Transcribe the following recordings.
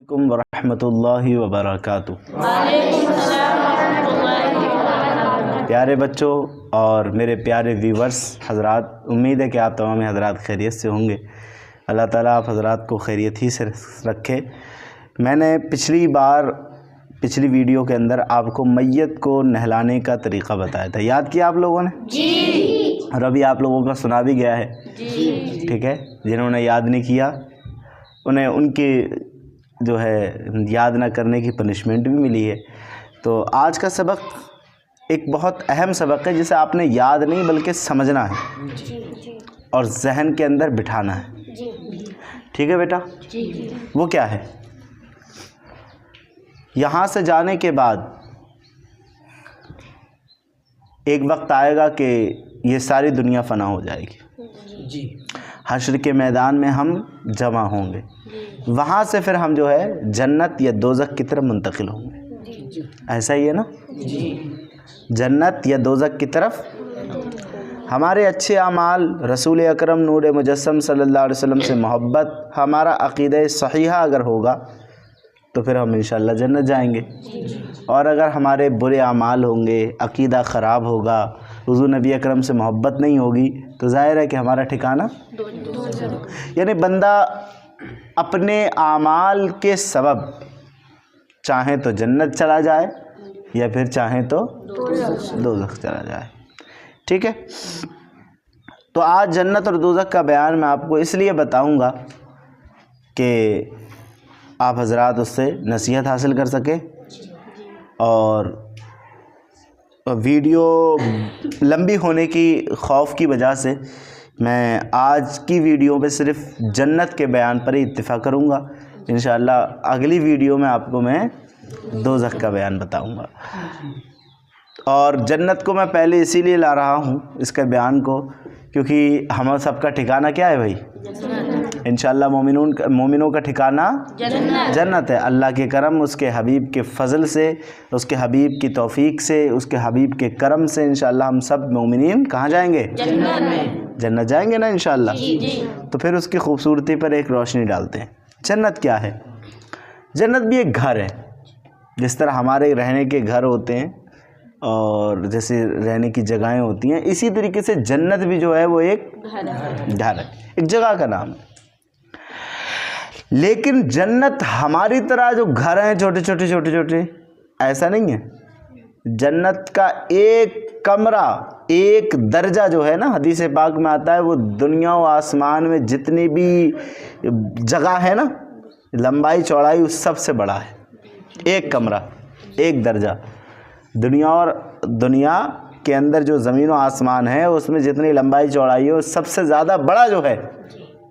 अलैकुम वरहमतुल्लाहि वबरकातुहू। प्यारे बच्चों और मेरे प्यारे व्यूवर्स हज़रात, उम्मीद है कि आप तमाम हज़रात खैरियत से होंगे। अल्लाह ताला आप हज़रात को खैरियत ही से रखे। मैंने पिछली वीडियो के अंदर आपको मैयत को नहलाने का तरीक़ा बताया था, याद किया आप लोगों ने? जी। और अभी आप लोगों का सुना भी गया है। जी। ठीक है, जिन्होंने याद नहीं किया उन्हें उनकी जो है याद ना करने की पनिशमेंट भी मिली है। तो आज का सबक एक बहुत अहम सबक है जिसे आपने याद नहीं बल्कि समझना है और जहन के अंदर बिठाना है। ठीक है बेटा? वो क्या है? यहाँ से जाने के बाद एक वक्त आएगा कि ये सारी दुनिया फ़ना हो जाएगी जी। हश्र के मैदान में हम जमा होंगे, वहाँ से फिर हम जो है जन्नत या दोज़ख की तरफ मुंतकिल होंगे। ऐसा ही है ना जी? जन्नत या दोज़ख की तरफ हमारे अच्छे आमाल, रसूल अकरम नूर मुजस्सम सल्लल्लाहु अलैहि वसल्लम से मोहब्बत, हमारा अक़ीदा सहीहा अगर होगा तो फिर हम इंशाअल्लाह जन्नत जाएंगे। और अगर हमारे बुरे आमाल होंगे, अक़ीदा ख़राब होगा, हुज़ूर नबी अकरम से मोहब्बत नहीं होगी, तो ज़ाहिर है कि हमारा ठिकाना यानी बंदा अपने आमाल के सबब चाहे तो जन्नत चला जाए या फिर चाहे तो दोज़ख चला जाए। ठीक है, तो आज जन्नत और दोज़ख का बयान मैं आपको इसलिए बताऊंगा कि आप हज़रात उससे नसीहत हासिल कर सके। और वीडियो लंबी होने की खौफ की वजह से मैं आज की वीडियो में सिर्फ जन्नत के बयान पर ही इत्तिफ़ा करूँगा। इंशाअल्लाह अगली वीडियो में आपको मैं दोज़ख का बयान बताऊँगा। और जन्नत को मैं पहले इसीलिए ला रहा हूँ इसके बयान को क्योंकि हम सबका ठिकाना क्या है भाई? इंशाअल्लाह मोमिनों का ठिकाना जन्नत है। अल्लाह के करम, उसके हबीब के फ़ज़ल से, उसके हबीब की तौफ़ीक से, उसके हबीब के करम से इंशाअल्लाह हम सब मोमिनीन कहाँ जाएंगे? जन्नत जाएंगे ना इंशाअल्लाह। तो फिर उसकी खूबसूरती पर एक रोशनी डालते हैं। जन्नत क्या है? जन्नत भी एक घर है। जिस तरह हमारे रहने के घर होते हैं और जैसे रहने की जगहें होती हैं, इसी तरीके से जन्नत भी जो है वो एक घर है, एक जगह का नाम है। लेकिन जन्नत हमारी तरह जो घर हैं छोटे छोटे ऐसा नहीं है। जन्नत का एक कमरा, एक दर्जा जो है ना, हदीस पाक में आता है, वो दुनिया और आसमान में जितनी भी जगह है ना, लंबाई चौड़ाई उस सबसे बड़ा है। एक कमरा, एक दर्जा। दुनिया के अंदर जो ज़मीन और आसमान है उसमें जितनी लंबाई चौड़ाई है उस सबसे ज़्यादा बड़ा जो है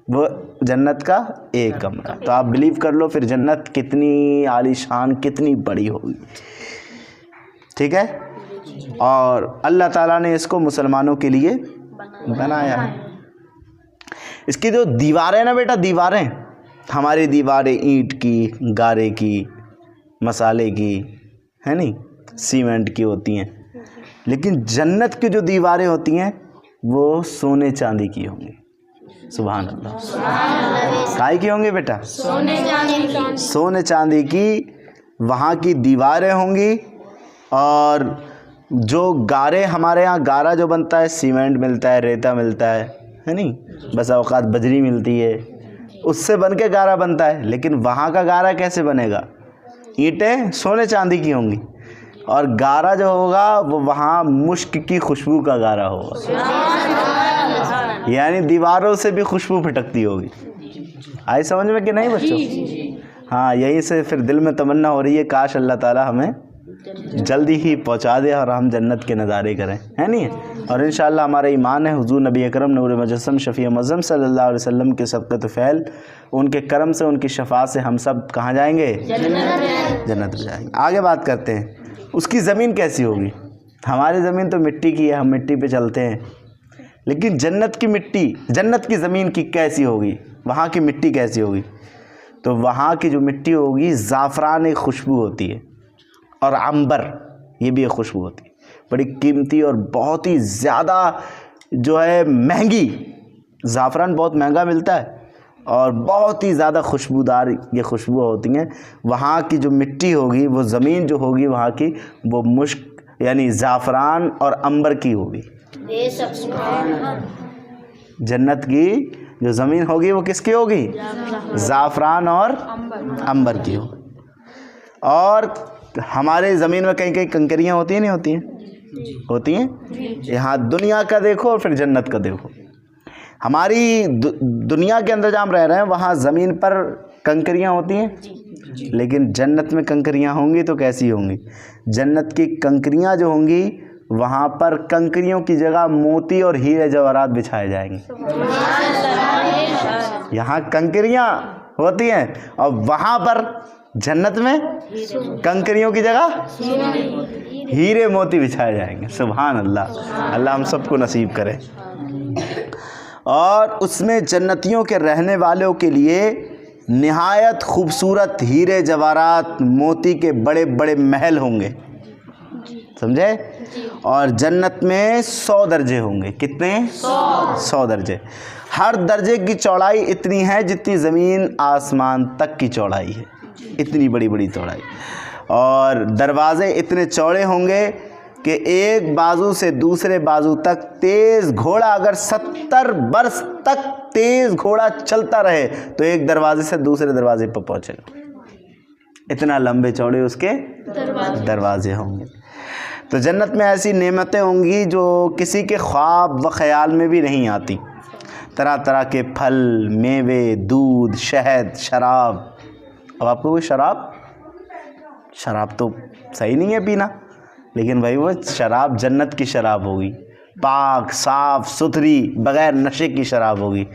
वो जन्नत का एक कमरा। तो आप बिलीव कर लो फिर जन्नत कितनी आलीशान, कितनी बड़ी होगी। ठीक है? और अल्लाह ताला ने इसको मुसलमानों के लिए बनाया है। इसकी जो दीवारें ना बेटा, दीवारें, हमारी दीवारें ईंट की, गारे की, मसाले की, है नहीं, सीमेंट की होती हैं। लेकिन जन्नत की जो दीवारें होती हैं वो सोने चांदी की होंगी। सुभान अल्लाह। काय की होंगी बेटा? सोने चांदी की वहाँ की दीवारें होंगी। और जो गारे, हमारे यहाँ गारा जो बनता है, सीमेंट मिलता है, रेता मिलता है नहीं, बस औकात बजरी मिलती है, उससे बन के गारा बनता है। लेकिन वहाँ का गारा कैसे बनेगा? ईंटें सोने चांदी की होंगी और गारा जो होगा वो वहाँ मुश्क की खुशबू का गारा होगा, यानी दीवारों से भी खुशबू फटकती होगी। आई समझ में कि नहीं बच्चों? हाँ, यहीं से फिर दिल में तमन्ना हो रही है काश अल्लाह ताला हमें जल्दी ही पहुँचा दे और हम जन्नत के नज़ारे करें, है नहीं? और इंशाअल्लाह हमारा ईमान है हुज़ूर नबी अकरम नूर मुजस्सम शफ़ी मज़म सल्लल्लाहु अलैहि वसल्लम के सबक़त फ़ैल, उनके करम से, उनकी शफ़ा से हम सब कहाँ जाएंगे? जन्नत में जाएंगे। आगे बात करते हैं, उसकी ज़मीन कैसी होगी? हमारी ज़मीन तो मिट्टी की है, हम मिट्टी पे चलते हैं। लेकिन जन्नत की मिट्टी, जन्नत की ज़मीन की कैसी होगी? वहाँ की मिट्टी कैसी होगी? तो वहाँ की जो मिट्टी होगी, ज़ाफ़रान एक खुशबू होती है और अंबर, ये भी एक खुशबू होती है, बड़ी कीमती और बहुत ही ज़्यादा जो है महंगी। ज़ाफ़रान बहुत महंगा मिलता है और बहुत ही ज़्यादा खुशबूदार ये खुशबू होती हैं। वहाँ की जो मिट्टी होगी, वो ज़मीन जो होगी वहाँ की, वो मुश्क यानी ज़ाफ़रान और अंबर की होगी। जन्नत की जो ज़मीन होगी वो किसकी होगी? ज़ाफ़रान और अंबर की होगी। और हमारे ज़मीन में कहीं कहीं कंकरियाँ होती हैं, नहीं होती हैं? होती हैं। यहाँ दुनिया का देखो और फिर जन्नत का देखो। हमारी दुनिया के अंदर जहाँ हम रह रहे हैं वहाँ ज़मीन पर कंकरियाँ होती हैं, लेकिन जन्नत में कंकरियाँ होंगी तो कैसी होंगी? जन्नत की कंकरियाँ जो होंगी वहाँ पर कंकरियों की जगह मोती और हीरे जवाहरात बिछाए जाएंगे। यहाँ कंकरियाँ होती हैं और वहाँ पर जन्नत में कंकरियों की जगह हीरे मोती बिछाए जाएंगे। सुभान अल्लाह, अल्लाह हम सबको नसीब करे। और उसमें जन्नतियों के रहने वालों के लिए निहायत खूबसूरत हीरे जवाहरात मोती के बड़े बड़े महल होंगे, समझे? और जन्नत में 100 दर्जे होंगे। कितने? 100 दर्जे। हर दर्जे की चौड़ाई इतनी है जितनी ज़मीन आसमान तक की चौड़ाई है, इतनी बड़ी बड़ी चौड़ाई। और दरवाज़े इतने चौड़े होंगे कि एक बाजू से दूसरे बाजू तक तेज़ घोड़ा अगर 70 बरस तक तेज़ घोड़ा चलता रहे तो एक दरवाजे से दूसरे दरवाजे पर पहुँचेगा। इतना लंबे चौड़े उसके दरवाजे होंगे। तो जन्नत में ऐसी नेमतें होंगी जो किसी के ख्वाब व ख़याल में भी नहीं आती। तरह तरह के फल, मेवे, दूध, शहद, शराब। अब आपको कोई शराब तो सही नहीं है पीना, लेकिन भाई वो शराब जन्नत की शराब होगी, पाक साफ़ सुथरी बग़ैर नशे की शराब होगी।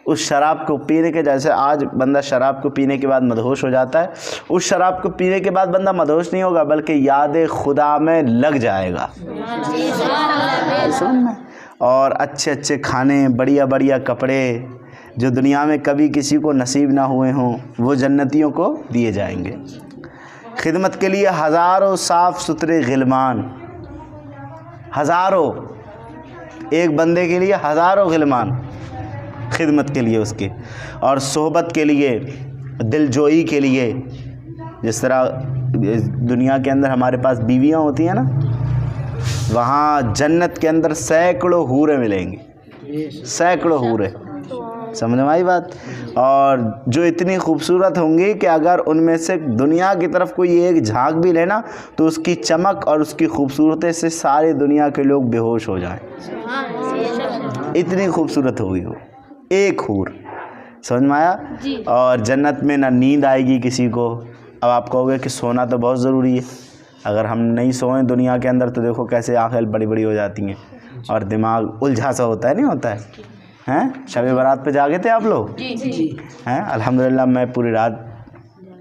उस शराब को पीने के, जैसे आज बंदा शराब को पीने के बाद मदहोश हो जाता है, उस शराब को पीने के बाद बंदा मदहोश नहीं होगा बल्कि याद खुदा में लग जाएगा। और अच्छे अच्छे खाने, बढ़िया बढ़िया कपड़े जो दुनिया में कभी किसी को नसीब ना हुए हों वो जन्नतियों को दिए जाएंगे। खिदमत के लिए हज़ारों साफ़ सुथरे गिलमान, हज़ारों, एक बंदे के लिए हज़ारों गिलमान खिदमत के लिए उसके, और सोहबत के लिए, दिलजोई के लिए। जिस तरह दुनिया के अंदर हमारे पास बीवियाँ होती हैं ना, वहाँ जन्नत के अंदर सैकड़ों हूरें मिलेंगी, सैकड़ों हूरें। समझ में आई बात? और जो इतनी खूबसूरत होंगी कि अगर उनमें से दुनिया की तरफ कोई एक झांक भी लेना तो उसकी चमक और उसकी खूबसूरती से सारी दुनिया के लोग बेहोश हो जाएं। इतनी खूबसूरत होगी वो एक हूर। समझ में आया? और जन्नत में ना नींद आएगी किसी को। अब आप कहोगे कि सोना तो बहुत ज़रूरी है, अगर हम नहीं सोएं दुनिया के अंदर तो देखो कैसे आंखें बड़ी बड़ी हो जाती हैं और दिमाग उलझा सा होता है, नहीं होता है? हैं? शब बारात पे जागे थे आप लोग? जी। हैं? अल्हम्दुलिल्लाह मैं पूरी रात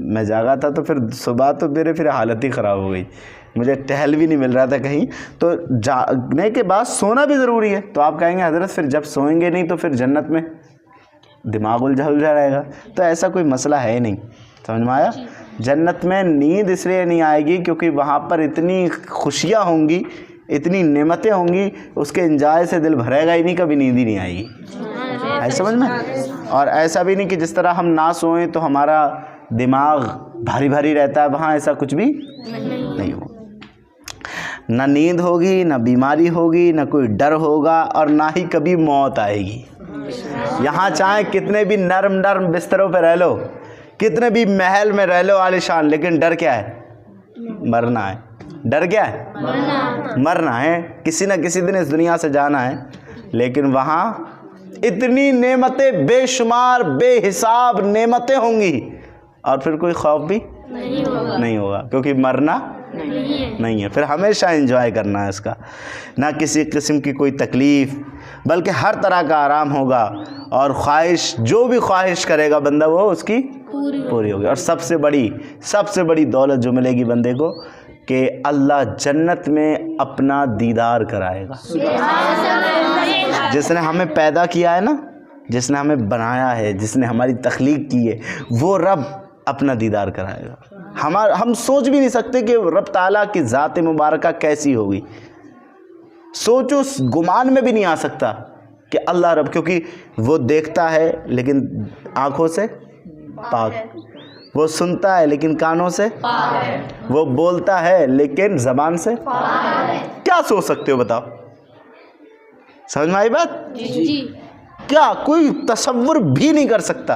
मैं जागा था, तो फिर सुबह तो मेरे फिर हालत ही ख़राब हो गई, मुझे टहल भी नहीं मिल रहा था कहीं। तो जागने के बाद सोना भी ज़रूरी है। तो आप कहेंगे हज़रत फिर जब सोएंगे नहीं तो फिर जन्नत में दिमाग उलझा रहेगा। तो ऐसा कोई मसला है नहीं। समझ में आया? जन्नत में नींद इसलिए नहीं आएगी क्योंकि वहाँ पर इतनी खुशियाँ होंगी, इतनी नेमतें होंगी, उसके एंजॉय से दिल भरेगा ही नहीं, कभी नींद ही नहीं आएगी। ऐसा समझ में? और ऐसा भी नहीं कि जिस तरह हम ना सोएं तो हमारा दिमाग भारी भारी रहता है, वहाँ ऐसा कुछ भी नहीं हो। ना नींद होगी, ना बीमारी होगी, ना कोई डर होगा और ना ही कभी मौत आएगी। यहाँ चाहे कितने भी नरम नरम बिस्तरों पे रह लो, कितने भी महल में रह लो आलीशान, लेकिन डर क्या है? मरना है। डर क्या है? मरना है। किसी न किसी दिन इस दुनिया से जाना है। लेकिन वहाँ इतनी नेमतें, बेशुमार बेहिसाब नेमतें होंगी और फिर कोई खौफ भी नहीं होगा क्योंकि मरना नहीं है। फिर हमेशा एंजॉय करना है इसका, ना किसी किस्म की कोई तकलीफ़, बल्कि हर तरह का आराम होगा। और ख्वाहिश, जो भी ख्वाहिश करेगा बंदा वो उसकी पूरी होगी। और सबसे बड़ी दौलत जो मिलेगी बंदे को कि अल्लाह जन्नत में अपना दीदार कराएगा। जिसने हमें पैदा किया है ना, जिसने हमें बनाया है, जिसने हमारी तख्लीक की है, वो रब अपना दीदार कराएगा। हम सोच भी नहीं सकते कि रब ताला की ज़ात मुबारका कैसी होगी। सोचो, गुमान में भी नहीं आ सकता कि अल्लाह रब, क्योंकि वो देखता है लेकिन आँखों से पाक, वो सुनता है लेकिन कानों से पाक है, वो बोलता है लेकिन ज़बान से पाक है। क्या सोच सकते हो बताओ? समझ में आई बात? जी। क्या कोई तसव्वुर भी नहीं कर सकता।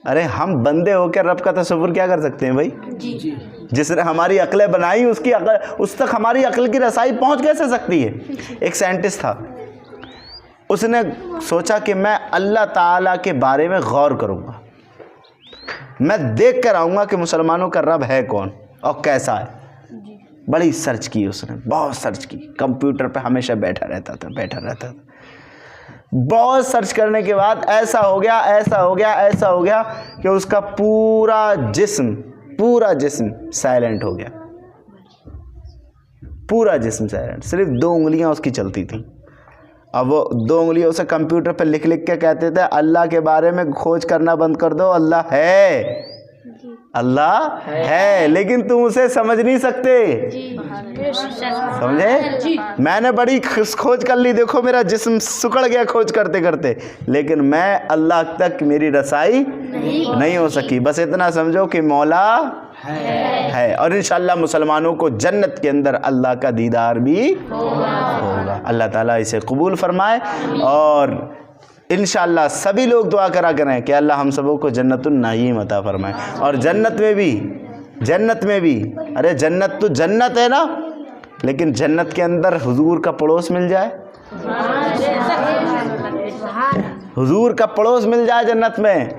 अरे हम बंदे होकर रब का तसव्वुर क्या कर सकते हैं भाई? जी। जिसने हमारी अक्लें बनाई उसकी अक्ल, उस तक हमारी अक्ल की रसाई पहुंच कैसे सकती है? एक साइंटिस्ट था, उसने सोचा कि मैं अल्लाह ताला के बारे में गौर करूंगा, मैं देख कर आऊँगा कि मुसलमानों का रब है कौन और कैसा है। बड़ी सर्च की उसने, बहुत सर्च की, कंप्यूटर पे हमेशा बैठा रहता था। बहुत सर्च करने के बाद ऐसा हो गया कि उसका पूरा जिस्म साइलेंट हो गया, पूरा जिस्म साइलेंट, सिर्फ 2 उंगलियां उसकी चलती थी। अब वो 2 उंगलियों से कंप्यूटर पे लिख के कहते थे अल्लाह के बारे में खोज करना बंद कर दो, अल्लाह है लेकिन तुम उसे समझ नहीं सकते। समझे? मैंने बड़ी खोज कर ली, देखो मेरा जिस्म सुकड़ गया खोज करते करते, लेकिन मैं अल्लाह तक मेरी रसाई नहीं हो सकी। बस इतना समझो कि मौला है और इंशाअल्लाह मुसलमानों को जन्नत के अंदर अल्लाह का दीदार भी होगा। अल्लाह ताला इसे कबूल फरमाए और इंशाअल्लाह सभी लोग दुआ करा करें कि अल्लाह हम सबों को जन्नतुन नईम अता फरमाए। और जन्नत में भी अरे जन्नत तो जन्नत है ना, लेकिन जन्नत के अंदर हुजूर का पड़ोस मिल जाए, हुजूर का पड़ोस मिल जाए जन्नत में,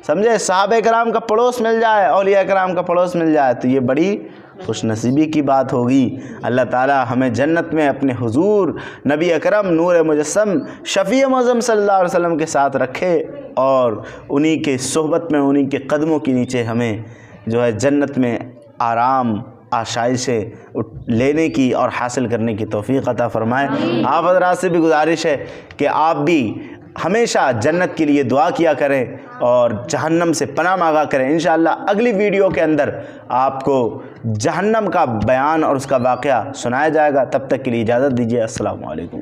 समझे? सहाबे कराम का पड़ोस मिल जाए, औलिया कराम का पड़ोस मिल जाए, तो ये बड़ी खुशनसीबी की बात होगी। अल्लाह ताला हमें जन्नत में अपने हुजूर नबी अकरम नूर मुजस्सम शफ़ी मुअज़्ज़म सल्लल्लाहु अलैहि वसल्लम के साथ रखे और उन्हीं के सोहबत में, उन्हीं के कदमों के नीचे हमें जो है जन्नत में आराम आशाइशें लेने की और हासिल करने की तौफीक अता फरमाए। आप हज़रात से भी गुजारिश है कि आप भी हमेशा जन्नत के लिए दुआ किया करें और जहन्नम से पनाह मांगा करें। इंशाअल्लाह अगली वीडियो के अंदर आपको जहन्नम का बयान और उसका वाक़या सुनाया जाएगा। तब तक के लिए इजाज़त दीजिए। अस्सलामु अलैकुम।